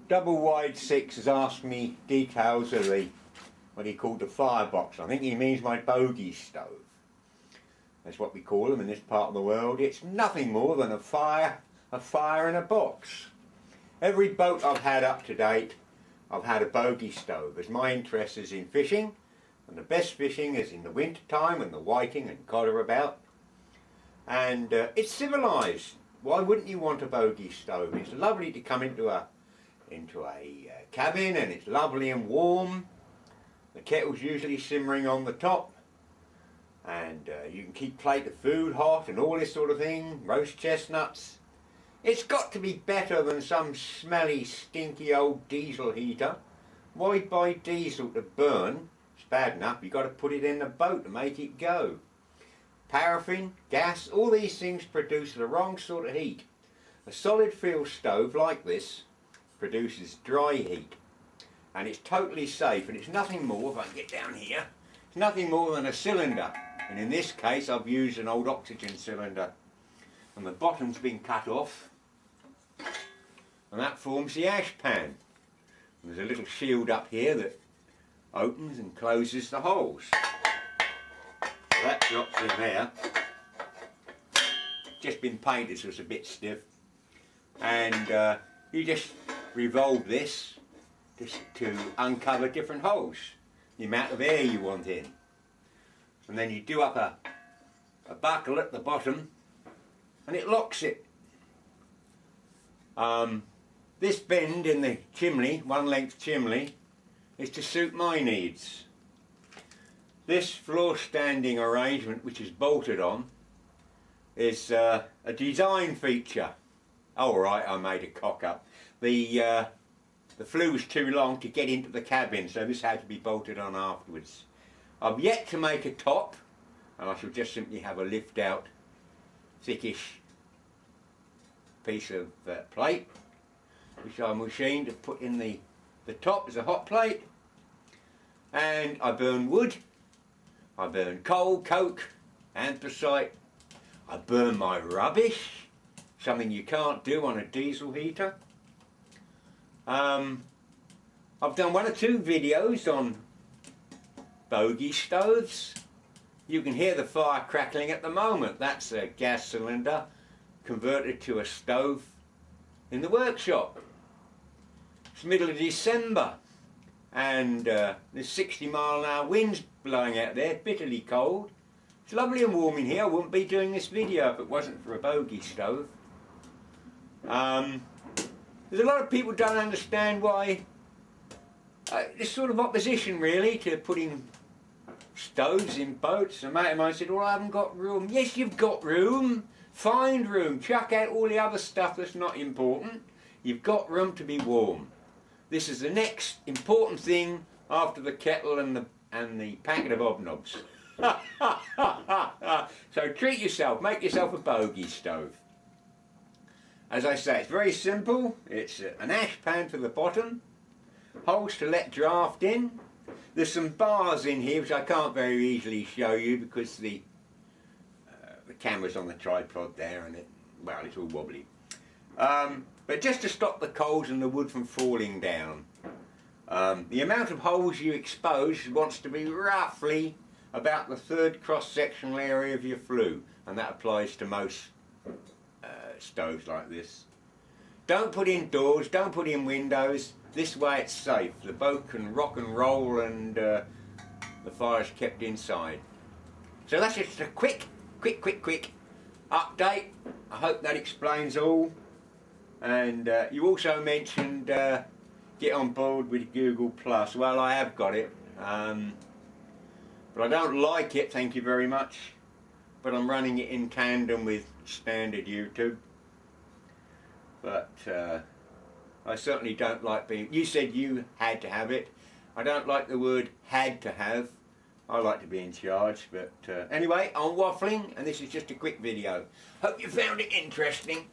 Double Wide 6 has asked me details of the, what he called the firebox. I think he means my bogey stove. That's what we call them in this part of the world. It's nothing more than a fire in a box. Every boat I've had up to date, I've had a bogey stove, as my interest is in fishing, and the best fishing is in the winter time when the whiting and cod are about. And it's civilised. Why wouldn't you want a bogey stove? It's lovely to come into a cabin, and it's lovely and warm. The kettle's usually simmering on the top, and you can keep plate of food hot and all this sort of thing, roast chestnuts. It's got to be better than some smelly, stinky old diesel heater. Why buy diesel to burn? It's bad enough, you've got to put it in the boat to make it go. Paraffin, gas, all these things produce the wrong sort of heat. A solid fuel stove like this produces dry heat, and it's totally safe, and it's nothing more, if I can get down here, it's nothing more than a cylinder, and in this case I've used an old oxygen cylinder, and the bottom's been cut off, and that forms the ash pan. And there's a little shield up here that opens and closes the holes. So that drops in there. Just been painted so it's a bit stiff, and you just revolve this to uncover different holes, the amount of air you want in, and then you do up a buckle at the bottom and it locks it. This bend in the chimney, one length chimney, is to suit my needs. This floor standing arrangement, which is bolted on, is a design feature. Oh right, I made a cock up. The flue was too long to get into the cabin, so this had to be bolted on afterwards. I've yet to make a top, and I shall just simply have a lift out thickish piece of plate, which I machined to put in the top as a hot plate. And I burn wood, I burn coal, coke, anthracite, I burn my rubbish, something you can't do on a diesel heater. I've done 1 or 2 videos on bogey stoves. You can hear the fire crackling at the moment. That's a gas cylinder converted to a stove in the workshop. It's middle of December, and there's 60-mile-an-hour winds blowing out there, bitterly cold. It's lovely and warm in here. I wouldn't be doing this video if it wasn't for a bogey stove. There's a lot of people don't understand why this sort of opposition really to putting stoves in boats. A mate of mine said, well, I haven't got room. Yes, you've got room. Find room. Chuck out all the other stuff that's not important. You've got room to be warm. This is the next important thing after the kettle and the packet of hobnobs. So treat yourself. Make yourself a bogey stove. As I say, it's very simple. It's an ash pan for the bottom, holes to let draft in. There's some bars in here which I can't very easily show you because the camera's on the tripod there, and it's all wobbly. But just to stop the coals and the wood from falling down. The amount of holes you expose wants to be roughly about the 3rd cross-sectional area of your flue, and that applies to most stoves like this. Don't put in doors, don't put in windows. This way it's safe. The boat can rock and roll, and the fire's kept inside. So that's just a quick update. I hope that explains all. And you also mentioned get on board with Google Plus. Well, I have got it, but I don't like it, thank you very much. But I'm running it in tandem with standard YouTube. But I certainly don't like being... You said you had to have it. I don't like the word had to have. I like to be in charge. But anyway, I'm waffling, and this is just a quick video. Hope you found it interesting.